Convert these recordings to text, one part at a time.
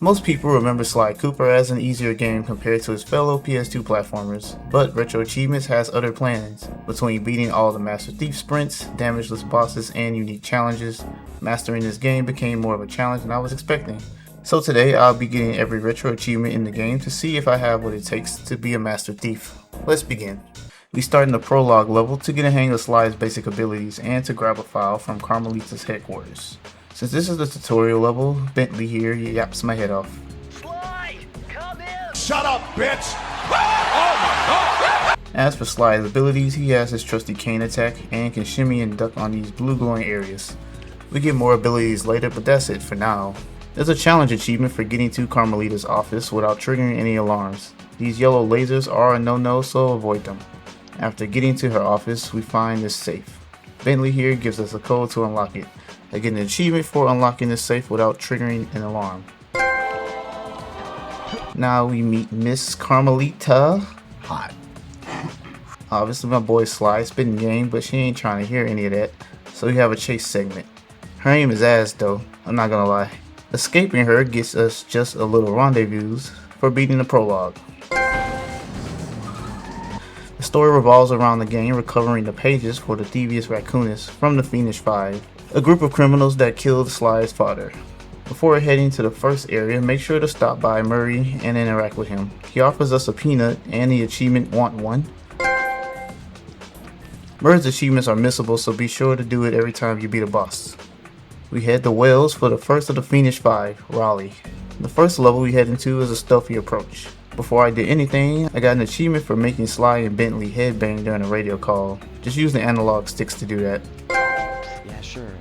Most people remember Sly Cooper as an easier game compared to his fellow PS2 platformers, but RetroAchievements has other plans. Between beating all the Master Thief sprints, damageless bosses, and unique challenges, mastering this game became more of a challenge than I was expecting. So today I'll be getting every retro achievement in the game to see if I have what it takes to be a Master Thief. Let's begin. We start in the prologue level to get a hang of Sly's basic abilities and to grab a file from Carmelita's headquarters. Since this is the tutorial level, Bentley here yaps my head off. Sly, come in! Shut up, bitch! Oh my god! As for Sly's abilities, he has his trusty cane attack and can shimmy and duck on these blue glowing areas. We get more abilities later, but that's it for now. There's a challenge achievement for getting to Carmelita's office without triggering any alarms. These yellow lasers are a no-no, so avoid them. After getting to her office, we find this safe. Bentley here gives us a code to unlock it. I get an achievement for unlocking this safe without triggering an alarm. Now we meet Miss Carmelita. Hot. Obviously my boy Sly spitting game, but she ain't trying to hear any of that, so we have a chase segment. Her aim is ass though, I'm not gonna lie. Escaping her gets us just a little rendezvous for beating the prologue. The story revolves around the game recovering the pages for the Thievius Raccoonus from the Fiendish Five, a group of criminals that killed Sly's father. Before heading to the first area, make sure to stop by Murray and interact with him. He offers us a peanut and the achievement Want One. Murray's achievements are missable, so be sure to do it every time you beat a boss. We head to Wales for the first of the Fiendish Five, Raleigh. The first level we head into is a stealthy approach. Before I did anything, I got an achievement for making Sly and Bentley headbang during a radio call. Just use the analog sticks to do that. Yeah, sure.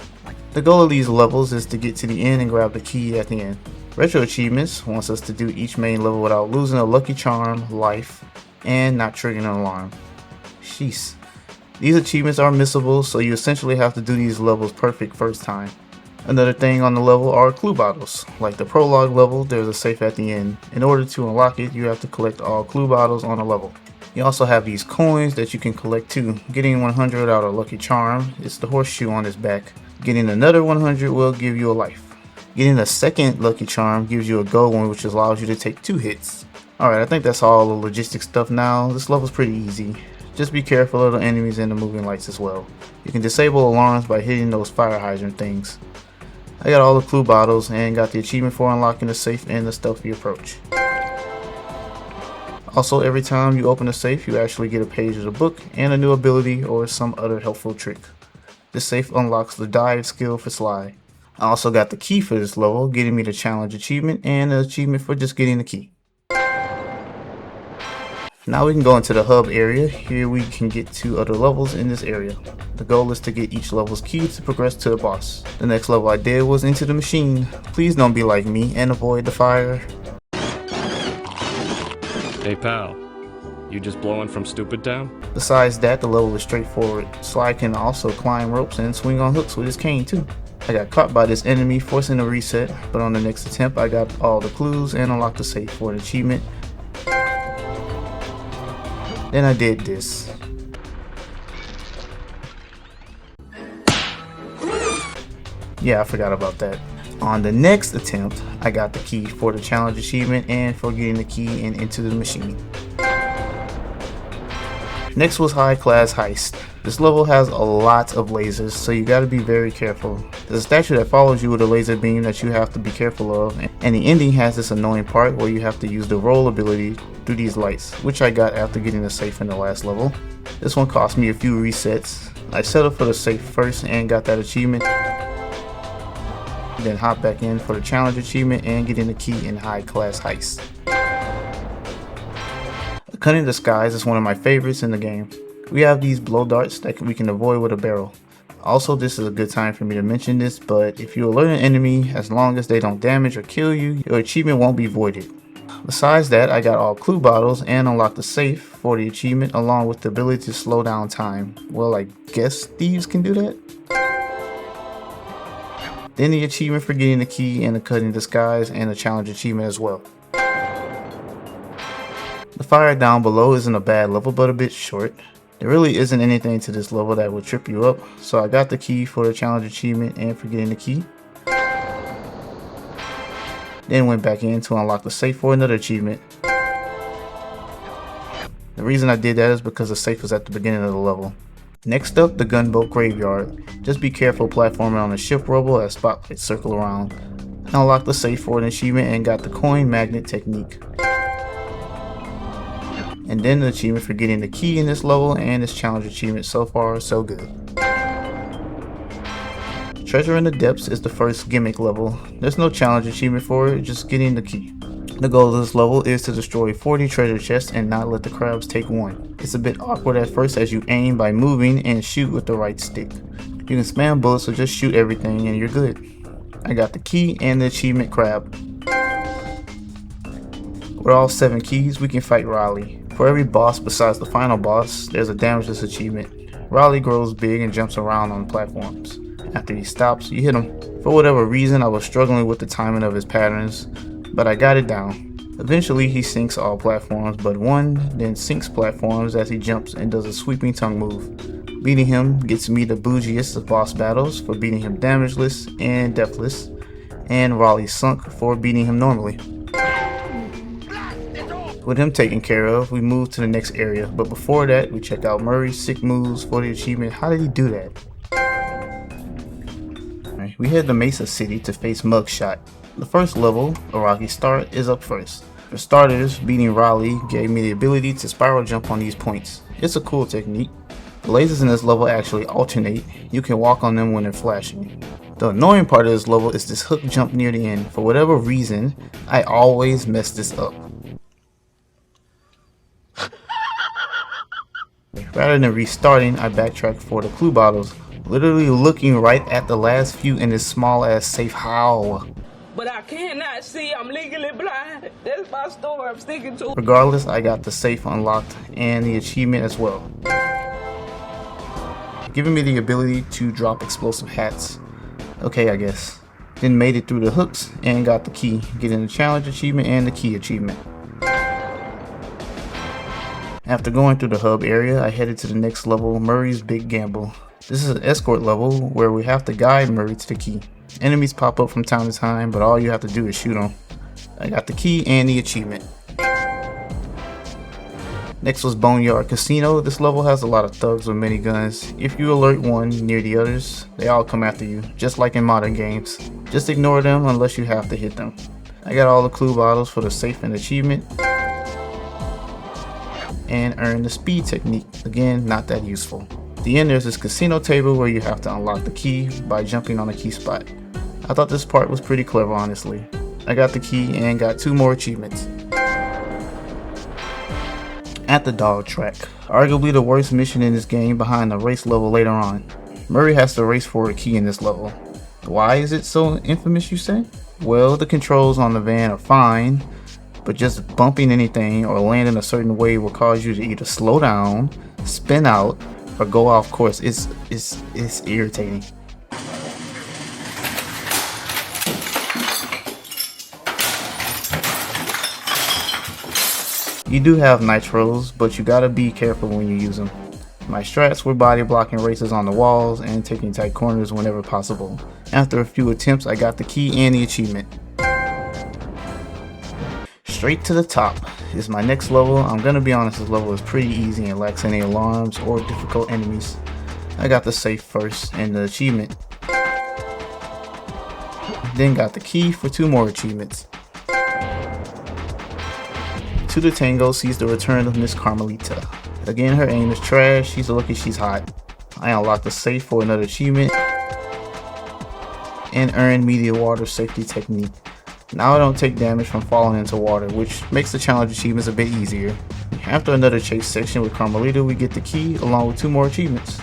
The goal of these levels is to get to the end and grab the key at the end. Retro Achievements wants us to do each main level without losing a lucky charm, life, and not triggering an alarm. Sheesh. These achievements are missable, so you essentially have to do these levels perfect first time. Another thing on the level are clue bottles. Like the prologue level, there's a safe at the end. In order to unlock it, you have to collect all clue bottles on a level. You also have these coins that you can collect too. Getting 100 out of lucky charm, it's the horseshoe on his back. Getting another 100 will give you a life. Getting a second lucky charm gives you a gold one, which allows you to take 2 hits. Alright, I think that's all the logistic stuff now. This level's pretty easy. Just be careful of the enemies and the moving lights as well. You can disable alarms by hitting those fire hydrant things. I got all the clue bottles and got the achievement for unlocking the safe and the stealthy approach. Also, every time you open a safe, you actually get a page of the book and a new ability or some other helpful trick. This safe unlocks the dive skill for Sly. I also got the key for this level, getting me the challenge achievement and the achievement for just getting the key. Now we can go into the hub area. Here we can get 2 other levels in this area. The goal is to get each level's key to progress to the boss. The next level I did was into the machine. Please don't be like me and avoid the fire. Hey pal, you just blowing from Stupid Town? Besides that, the level is straightforward. Sly can also climb ropes and swing on hooks with his cane too. I got caught by this enemy, forcing a reset, but on the next attempt I got all the clues and unlocked the safe for an achievement. Then I did this. Yeah, I forgot about that. On the next attempt, I got the key for the challenge achievement and for getting the key and into the machine. Next was High Class Heist. This level has a lot of lasers, so you gotta be very careful. There's a statue that follows you with a laser beam that you have to be careful of, and the ending has this annoying part where you have to use the roll ability through these lights, which I got after getting the safe in the last level. This one cost me a few resets. I settled for the safe first and got that achievement. Then hop back in for the challenge achievement and getting the key in High Class Heist. A cunning disguise is one of my favorites in the game. We have these blow darts that we can avoid with a barrel. Also, this is a good time for me to mention this, but if you alert an enemy, as long as they don't damage or kill you, your achievement won't be voided. Besides that, I got all clue bottles and unlocked the safe for the achievement along with the ability to slow down time. Well, I guess thieves can do that? Then the achievement for getting the key and the cunning disguise and the challenge achievement as well. The fire down below isn't a bad level, but a bit short. There really isn't anything to this level that would trip you up, so I got the key for the challenge achievement and for getting the key. Then went back in to unlock the safe for another achievement. The reason I did that is because the safe was at the beginning of the level. Next up, the gunboat graveyard. Just be careful platforming on the ship rubble as spotlights circle around. I unlocked the safe for an achievement and got the coin magnet technique. And then the achievement for getting the key in this level, and this challenge achievement. So far, so good. Treasure in the Depths is the first gimmick level. There's no challenge achievement for it, just getting the key. The goal of this level is to destroy 40 treasure chests and not let the crabs take one. It's a bit awkward at first as you aim by moving and shoot with the right stick. You can spam bullets, so just shoot everything and you're good. I got the key and the achievement crab. With all 7 keys, we can fight Riley. For every boss besides the final boss, there's a damageless achievement. Riley grows big and jumps around on platforms. After he stops, you hit him. For whatever reason, I was struggling with the timing of his patterns, but I got it down. Eventually, he sinks all platforms but one, then sinks platforms as he jumps and does a sweeping tongue move. Beating him gets me the bougiest of boss battles for beating him damageless and deathless, and Riley sunk for beating him normally. With him taken care of, we move to the next area, but before that, we check out Murray's sick moves for the achievement. How did he do that? Alright, we head to Mesa City to face Mugshot. The first level, A Rocky Start, is up first. For starters, beating Riley gave me the ability to spiral jump on these points. It's a cool technique. The lasers in this level actually alternate. You can walk on them when they're flashing. The annoying part of this level is this hook jump near the end. For whatever reason, I always mess this up. Rather than restarting, I backtracked for the clue bottles, literally looking right at the last few in this small ass safe. How? But I cannot see, I'm legally blind. That's my story I'm sticking to. Regardless, I got the safe unlocked and the achievement as well, giving me the ability to drop explosive hats. Okay, I guess. Then made it through the hooks and got the key, getting the challenge achievement and the key achievement. After going through the hub area, I headed to the next level, Murray's Big Gamble. This is an escort level where we have to guide Murray to the key. Enemies pop up from time to time, but all you have to do is shoot them. I got the key and the achievement. Next was Boneyard Casino. This level has a lot of thugs with miniguns. If you alert one near the others, they all come after you, just like in modern games. Just ignore them unless you have to hit them. I got all the clue bottles for the safe and achievement, and earn the speed technique. Again, not that useful. At the end, there's this casino table where you have to unlock the key by jumping on a key spot. I thought this part was pretty clever, honestly. I got the key and got 2 more achievements. At the dog track, arguably the worst mission in this game behind the race level later on. Murray has to race for a key in this level. Why is it so infamous, you say? Well, the controls on the van are fine, but just bumping anything or landing a certain way will cause you to either slow down, spin out, or go off course. It's irritating. You do have nitros, but you gotta be careful when you use them. My strats were body blocking races on the walls and taking tight corners whenever possible. After a few attempts, I got the key and the achievement. Straight to the top is my next level. I'm gonna be honest, this level is pretty easy and lacks any alarms or difficult enemies. I got the safe first and the achievement. Then got the key for 2 more achievements. To the Tango sees the return of Miss Carmelita. Again, her aim is trash. She's lucky she's hot. I unlocked the safe for another achievement and earned media water safety technique. Now I don't take damage from falling into water, which makes the challenge achievements a bit easier. After another chase section with Carmelita, we get the key along with 2 more achievements.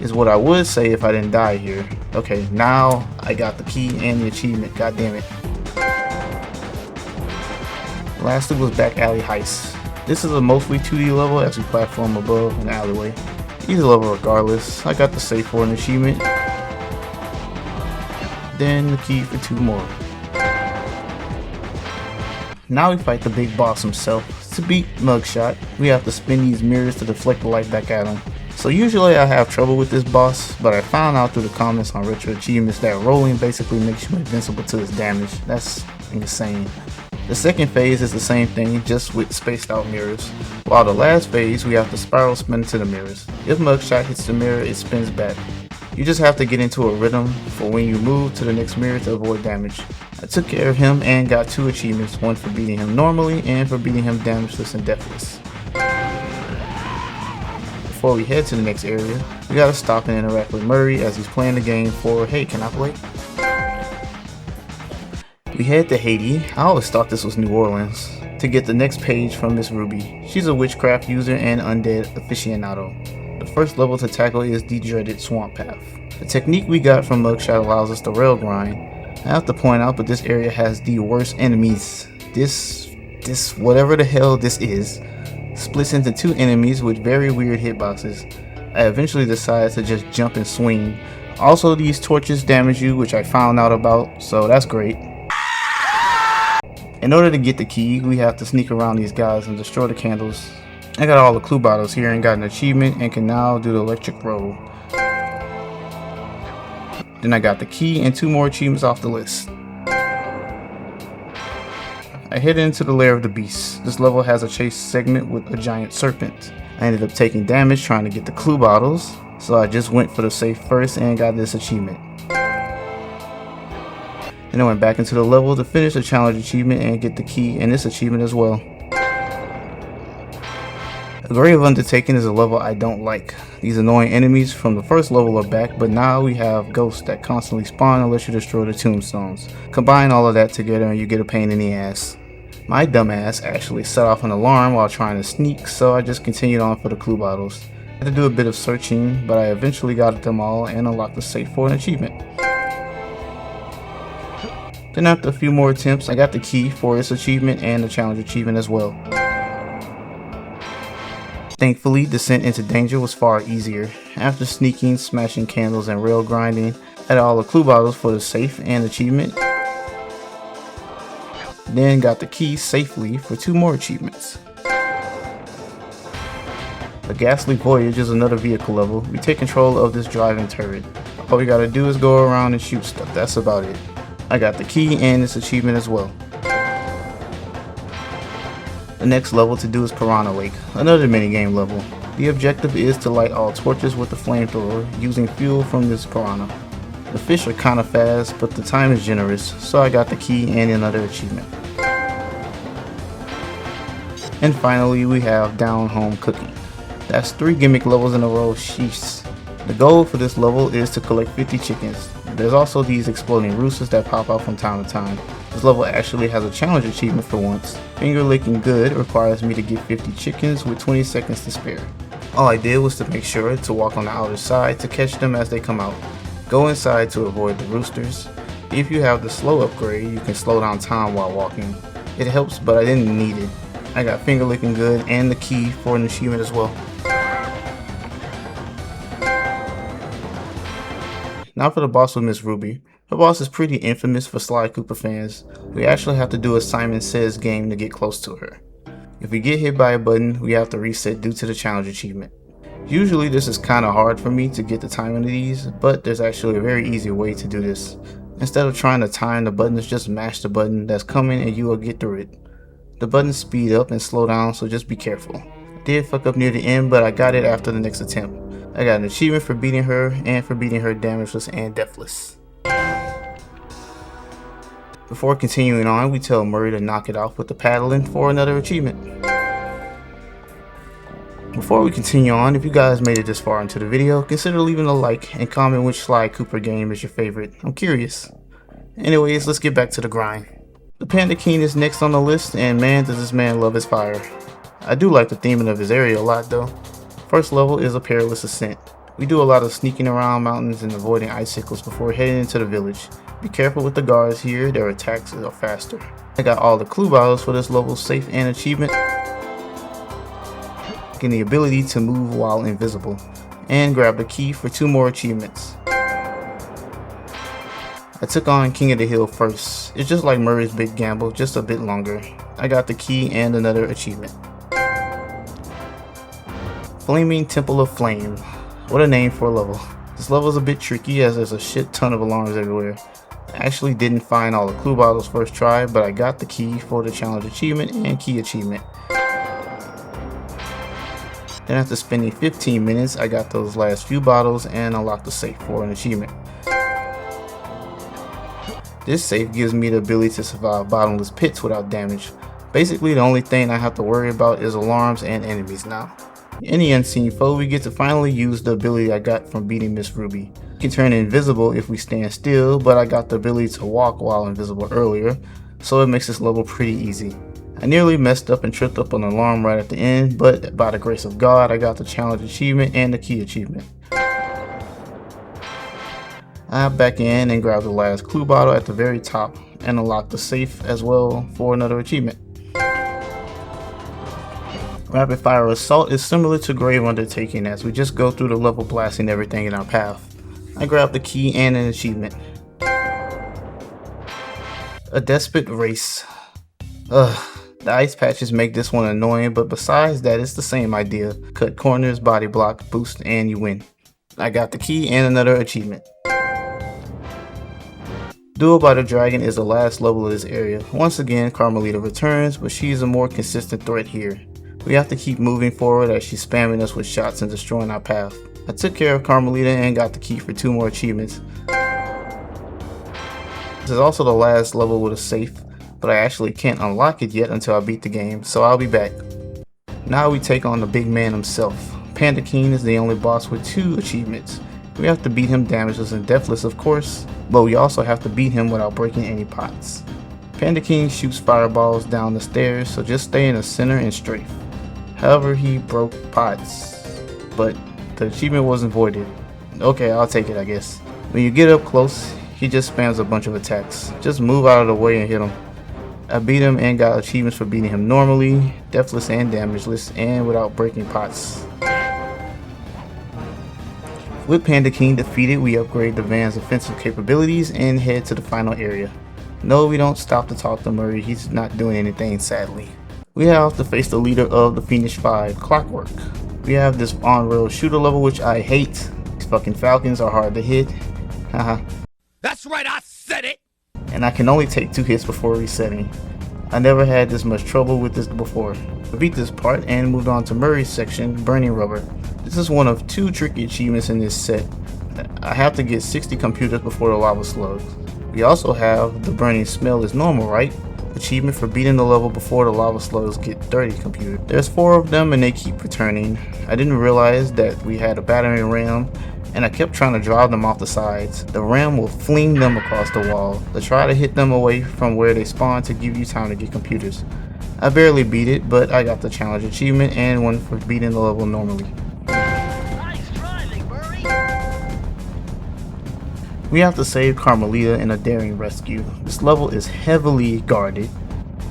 Is what I would say if I didn't die here. Okay, now I got the key and the achievement. God damn it. Lastly was Back Alley Heist. This is a mostly 2D level as we platform above an alleyway. Easy level regardless. I got the safe for an achievement, then the key for 2 more. Now we fight the big boss himself. To beat Mugshot, we have to spin these mirrors to deflect the light back at him. So usually I have trouble with this boss, but I found out through the comments on RetroAchievements that rolling basically makes you invincible to his damage. That's insane. The second phase is the same thing, just with spaced out mirrors. While the last phase, we have to spiral spin to the mirrors. If Mugshot hits the mirror, it spins back. You just have to get into a rhythm for when you move to the next mirror to avoid damage. I took care of him and got 2 achievements, one for beating him normally and for beating him damageless and deathless. Before we head to the next area, we gotta stop and interact with Murray as he's playing the game for, hey, can I play? We head to Haiti. I always thought this was New Orleans, to get the next page from Miss Ruby. She's a witchcraft user and undead aficionado. The first level to tackle is the dreaded swamp path. The technique we got from Mugshot allows us to rail grind. I have to point out, but this area has the worst enemies. This whatever the hell this is, splits into 2 enemies with very weird hitboxes. I eventually decided to just jump and swing. Also, these torches damage you, which I found out about, so that's great. In order to get the key, we have to sneak around these guys and destroy the candles. I got all the clue bottles here and got an achievement and can now do the electric roll. Then I got the key and 2 more achievements off the list. I headed into the lair of the beast. This level has a chase segment with a giant serpent. I ended up taking damage trying to get the clue bottles, so I just went for the safe first and got this achievement. Then I went back into the level to finish the challenge achievement and get the key and this achievement as well. A Grave Undertaking is a level I don't like. These annoying enemies from the first level are back, but now we have ghosts that constantly spawn unless you destroy the tombstones. Combine all of that together and you get a pain in the ass. My dumbass actually set off an alarm while trying to sneak, so I just continued on for the clue bottles. I had to do a bit of searching, but I eventually got them all and unlocked the safe for an achievement. Then after a few more attempts, I got the key for its achievement and the challenge achievement as well. Thankfully, Descent into Danger was far easier. After sneaking, smashing candles, and rail grinding, I had all the clue bottles for the safe and achievement. Then got the key safely for 2 more achievements. The Ghastly Voyage is another vehicle level. We take control of this driving turret. All we gotta do is go around and shoot stuff, that's about it. I got the key and this achievement as well. The next level to do is Piranha Lake, another minigame level. The objective is to light all torches with the flamethrower using fuel from this piranha. The fish are kinda fast, but the time is generous, so I got the key and another achievement. And finally we have Down Home Cooking. That's 3 gimmick levels in a row, sheesh. The goal for this level is to collect 50 chickens. There's also these exploding roosters that pop out from time to time. This level actually has a challenge achievement for once. Finger Licking Good requires me to get 50 chickens with 20 seconds to spare. All I did was to make sure to walk on the outer side to catch them as they come out. Go inside to avoid the roosters. If you have the slow upgrade, you can slow down time while walking. It helps, but I didn't need it. I got Finger Licking Good and the key for an achievement as well. Now for the boss with Miss Ruby. Her boss is pretty infamous for Sly Cooper fans. We actually have to do a Simon Says game to get close to her. If we get hit by a button, we have to reset due to the challenge achievement. Usually this is kinda hard for me to get the timing of these, but there's actually a very easy way to do this. Instead of trying to time the buttons, just mash the button that's coming and you will get through it. The buttons speed up and slow down, so just be careful. I did fuck up near the end, but I got it after the next attempt. I got an achievement for beating her and for beating her damageless and deathless. Before continuing on, we tell Murray to knock it off with the paddling for another achievement. Before we continue on, if you guys made it this far into the video, consider leaving a like and comment which Sly Cooper game is your favorite. I'm curious. Anyways, let's get back to the grind. The Panda King is next on the list, and man does this man love his fire. I do like the theming of his area a lot though. First level is a perilous ascent. We do a lot of sneaking around mountains and avoiding icicles before heading into the village. Be careful with the guards here, their attacks are faster. I got all the clue bottles for this level safe and achievement. Getting the ability to move while invisible. And grab the key for 2 more achievements. I took on King of the Hill first. It's just like Murray's Big Gamble, just a bit longer. I got the key and another achievement. Flaming Temple of Flame. What a name for a level. This level is a bit tricky as there's a shit ton of alarms everywhere. I actually didn't find all the clue bottles first try, but I got the key for the challenge achievement and key achievement. Then after spending 15 minutes, I got those last few bottles and unlocked the safe for an achievement. This safe gives me the ability to survive bottomless pits without damage. Basically, the only thing I have to worry about is alarms and enemies now. Any unseen foe, we get to finally use the ability I got from beating Miss Ruby. We can turn invisible if we stand still, but I got the ability to walk while invisible earlier, so it makes this level pretty easy. I nearly messed up and tripped up an alarm right at the end, but by the grace of God, I got the challenge achievement and the key achievement. I hop back in and grab the last clue bottle at the very top and unlock the safe as well for another achievement. Rapid Fire Assault is similar to Grave Undertaking as we just go through the level blasting everything in our path. I grabbed the key and an achievement. A Despot Race. The ice patches make this one annoying, but besides that it's the same idea. Cut corners, body block, boost, and you win. I got the key and another achievement. Duel by the Dragon is the last level of this area. Once again, Carmelita returns, but she's a more consistent threat here. We have to keep moving forward as she's spamming us with shots and destroying our path. I took care of Carmelita and got the key for 2 more achievements. This is also the last level with a safe, but I actually can't unlock it yet until I beat the game, so I'll be back. Now we take on the big man himself. Panda King is the only boss with 2 achievements. We have to beat him damageless and deathless of course, but we also have to beat him without breaking any pots. Panda King shoots fireballs down the stairs, so just stay in the center and strafe. However, he broke pots, but the achievement wasn't voided. Okay, I'll take it I guess. When you get up close, he just spams a bunch of attacks. Just move out of the way and hit him. I beat him and got achievements for beating him normally, deathless and damageless, and without breaking pots. With Panda King defeated, we upgrade the van's offensive capabilities and head to the final area. No, we don't stop to talk to Murray, he's not doing anything sadly. We have to face the leader of the Fiendish 5, Clockwork. We have this on-rail shooter level which I hate. These fucking Falcons are hard to hit. Haha. That's right, I said it! And I can only take 2 hits before resetting. I never had this much trouble with this before. I beat this part and moved on to Murray's section, Burning Rubber. This is one of 2 tricky achievements in this set. I have to get 60 computers before the lava slugs. We also have the Burning Smell is Normal, right? Achievement for beating the level before the lava slugs get 30 computers. There's 4 of them and they keep returning. I didn't realize that we had a battering ram and I kept trying to drive them off the sides. The ram will fling them across the wall. I try to hit them away from where they spawn to give you time to get computers. I barely beat it, but I got the challenge achievement and one for beating the level normally. Nice try, Big Murray. We have to save Carmelita in a daring rescue. This level is heavily guarded,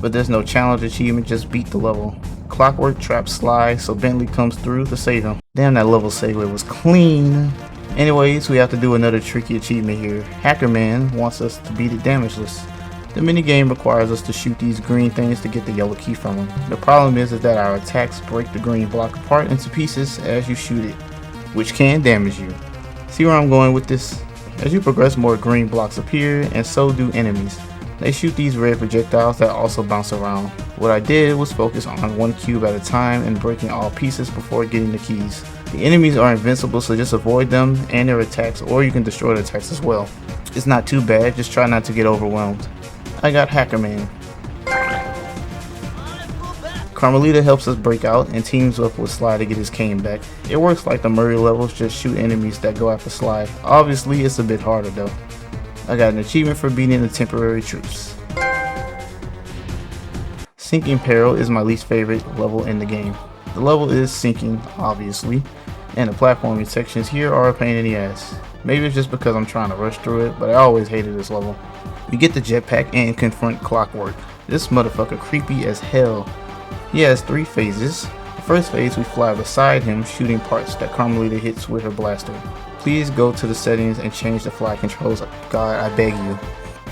but there's no challenge achievement, just beat the level. Clockwork traps Sly, so Bentley comes through to save him. Damn, that level segue was clean. Anyways, we have to do another tricky achievement here. Hacker Man wants us to beat it damageless. The minigame requires us to shoot these green things to get the yellow key from them. The problem is that our attacks break the green block apart into pieces as you shoot it, which can damage you. See where I'm going with this? As you progress, more green blocks appear, and so do enemies. They shoot these red projectiles that also bounce around. What I did was focus on 1 cube at a time and breaking all pieces before getting the keys. The enemies are invincible, so just avoid them and their attacks, or you can destroy their attacks as well. It's not too bad, just try not to get overwhelmed. I got Hacker Man. Carmelita helps us break out and teams up with Sly to get his cane back. It works like the Murray levels, just shoot enemies that go after Sly. Obviously it's a bit harder though. I got an achievement for beating the temporary troops. Sinking Peril is my least favorite level in the game. The level is sinking, obviously, and the platforming sections here are a pain in the ass. Maybe it's just because I'm trying to rush through it, but I always hated this level. We get the jetpack and confront Clockwork. This motherfucker creepy as hell. He has 3 phases. The first phase we fly beside him, shooting parts that Carmelita hits with her blaster. Please go to the settings and change the fly controls, God I beg you.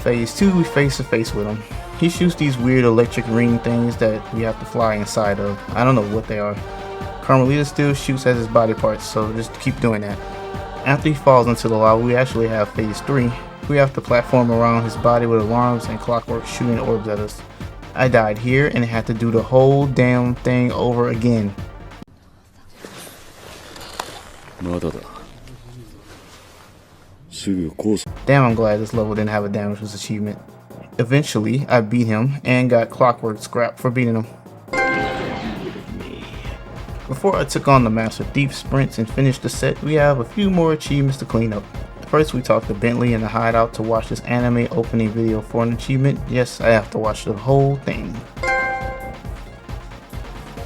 Phase 2 we face to face with him. He shoots these weird electric ring things that we have to fly inside of. I don't know what they are. Carmelita still shoots at his body parts, so just keep doing that. After he falls into the lava, we actually have phase 3. We have to platform around his body with alarms and clockwork shooting orbs at us. I died here and had to do the whole damn thing over again. Damn, I'm glad this level didn't have a damageless achievement. Eventually, I beat him and got clockwork scrap for beating him. Before I took on the Master Thief sprints and finished the set, we have a few more achievements to clean up. First, we talked to Bentley in the hideout to watch this anime opening video for an achievement. Yes, I have to watch the whole thing.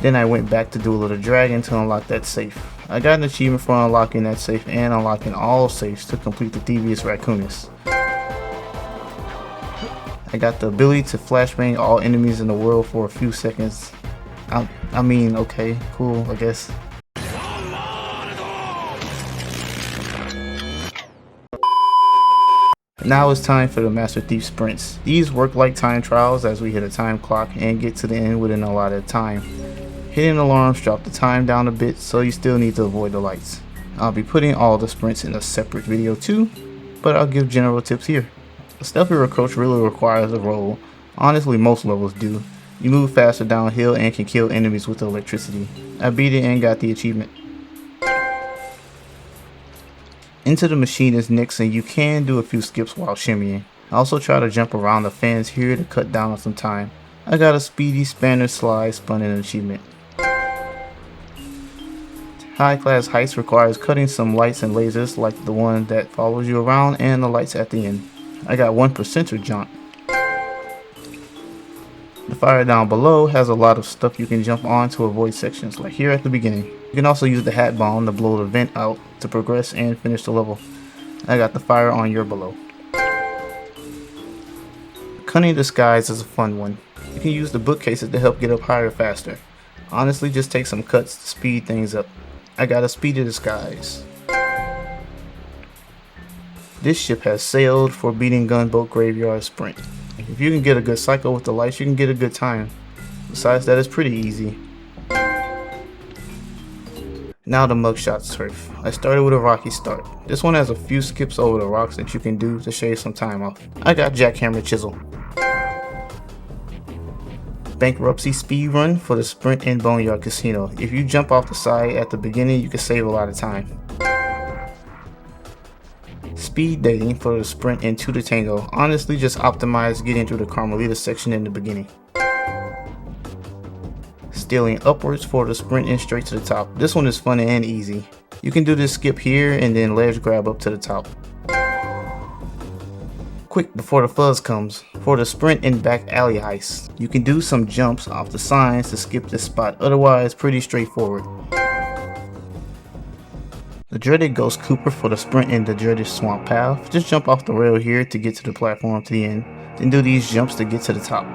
Then I went back to do a little dragon to unlock that safe. I got an achievement for unlocking that safe and unlocking all safes to complete the Thievius Raccoonus. I got the ability to flashbang all enemies in the world for a few seconds. I mean, okay, cool, I guess. Now it's time for the Master Thief sprints. These work like time trials as we hit a time clock and get to the end within a allotted time. Hitting alarms drop the time down a bit, so you still need to avoid the lights. I'll be putting all the sprints in a separate video too, but I'll give general tips here. A stealthy approach really requires a roll. Honestly, most levels do. You move faster downhill and can kill enemies with electricity. I beat it and got the achievement. Into the machine is next, and you can do a few skips while shimmying. I also try to jump around the fans here to cut down on some time. I got a speedy spanner slide spun in an achievement. High class heists requires cutting some lights and lasers like the one that follows you around and the lights at the end. I got 1% jaunt. The fire down below has a lot of stuff you can jump on to avoid sections, like here at the beginning. You can also use the hat bomb to blow the vent out to progress and finish the level. I got the fire on your below. Cunning disguise is a fun one. You can use the bookcases to help get up higher faster. Honestly, just take some cuts to speed things up. I got a speedy disguise. This ship has sailed for beating gunboat graveyard sprint. If you can get a good cycle with the lights, you can get a good time. Besides that, it's pretty easy. Now the mugshot turf. I started with a rocky start. This one has a few skips over the rocks that you can do to shave some time off. I got jackhammer chisel. Bankruptcy speed run for the sprint in Boneyard Casino. If you jump off the side at the beginning, you can save a lot of time. Speed dating for the sprint in To the Tango. Honestly, just optimize getting through the Carmelita section in the beginning. Stealing upwards for the sprint in straight to the top. This one is fun and easy. You can do this skip here and then ledge grab up to the top. Quick before the fuzz comes. For the sprint in back alley heist. You can do some jumps off the signs to skip this spot, otherwise pretty straightforward. The dreaded Ghost Cooper for the sprint in the dreaded swamp path. Just jump off the rail here to get to the platform to the end, then do these jumps to get to the top.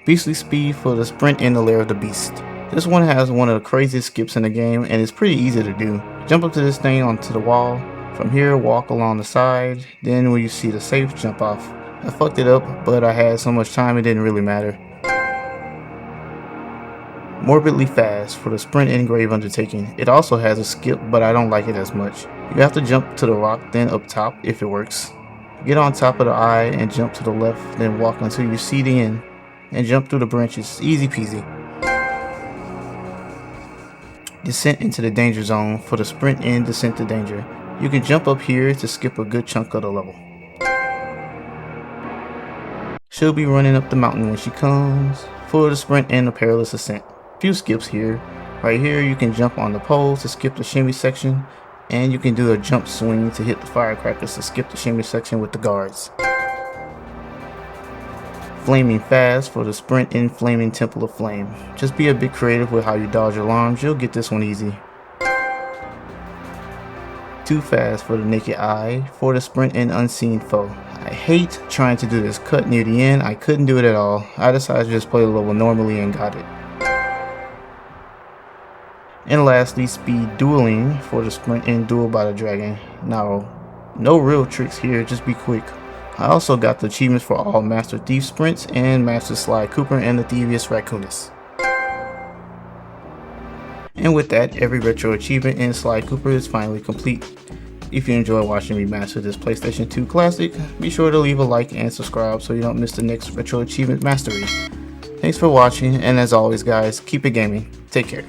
Beastly speed for the sprint in the lair of the beast. This one has one of the craziest skips in the game and it's pretty easy to do. Jump up to this thing onto the wall. From here, walk along the side. Then when you see the safe, jump off. I fucked it up, but I had so much time it didn't really matter. Morbidly fast for the sprint in grave undertaking. It also has a skip, but I don't like it as much. You have to jump to the rock, then up top if it works. Get on top of the eye and jump to the left, then walk until you see the end. And jump through the branches. Easy peasy. Descent into the danger zone for the sprint in Descent to Danger. You can jump up here to skip a good chunk of the level. She'll be running up the mountain when she comes. For the sprint and the perilous ascent. Few skips here. Right here you can jump on the poles to skip the shimmy section. And you can do a jump swing to hit the firecrackers to skip the shimmy section with the guards. Flaming fast for the sprint in Flaming Temple of Flame. Just be a bit creative with how you dodge alarms, you'll get this one easy. Too fast for the naked eye for the sprint in Unseen Foe. I hate trying to do this cut near the end, I couldn't do it at all. I decided to just play the level normally and got it. And lastly, speed dueling for the sprint in Duel by the Dragon. Now, no real tricks here, just be quick. I also got the achievements for all Master Thief sprints and Master Sly Cooper and the Thievius Raccoonus. And with that, every retro achievement in Sly Cooper is finally complete. If you enjoy watching me master this PlayStation 2 classic, be sure to leave a like and subscribe so you don't miss the next retro achievement mastery. Thanks for watching, and as always guys, keep it gaming. Take care.